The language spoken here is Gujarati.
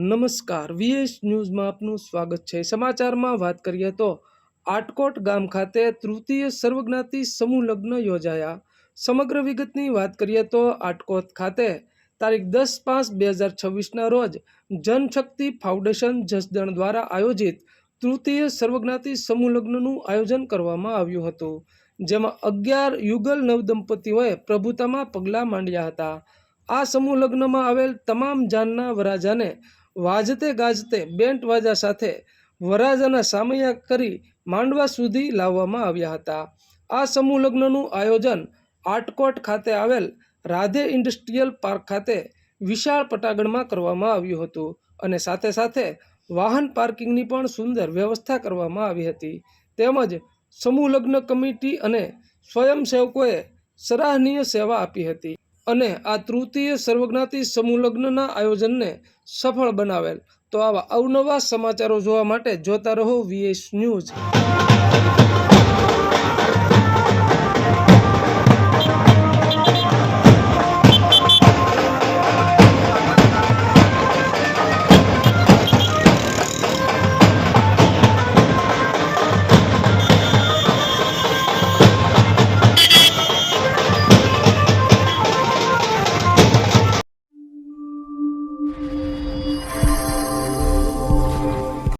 નમસ્કાર, વીએસ ન્યૂઝમાં આપનું સ્વાગત છે। સમાચારમાં વાત કરીએ તો આટકોટ ગામ ખાતે તૃતીય સર્વજ્ઞાતિ સમૂહ લગ્ન યોજાયા। સમગ્ર વિગતની વાત કરીએ તો આટકોટ ખાતે તારીખ 10/5/2026ના રોજ જનશક્તિ ફાઉન્ડેશન જસદણ દ્વારા આયોજિત તૃતીય સર્વજ્ઞાતિ સમૂહ લગ્નનું આયોજન કરવામાં આવ્યું હતું, જેમાં 11 યુગલ નવદંપતિઓએ પ્રભુતામાં પગલાં માંડ્યા હતા। આ સમૂહ લગ્નમાં આવેલ તમામ જાનના વરરાજાને વાજતે ગાજતે બેન્ડ વાજા સાથે વરરાજાના સામૈયા કરી માંડવા સુધી લાવવામાં આવ્યા હતા। આ સમૂહ લગ્નનું આયોજન આટકોટ ખાતે આવેલ રાધે ઇન્ડસ્ટ્રીયલ પાર્ક ખાતે વિશાળ પટાંગણમાં કરવામાં આવ્યું હતું અને સાથે સાથે વાહન પાર્કિંગની પણ સુંદર વ્યવસ્થા કરવામાં આવી હતી। તેમજ સમૂહ લગ્ન કમિટી અને સ્વયંસેવકોએ સરાહનીય સેવા આપી હતી અને આ તૃતીય સર્વજ્ઞાતિ સમૂહ લગ્નના આયોજનને સફળ બનાવેલ। તો આવા અવનવા સમાચારો જોવા માટે જોતા રહો વીએસ ન્યૂઝ।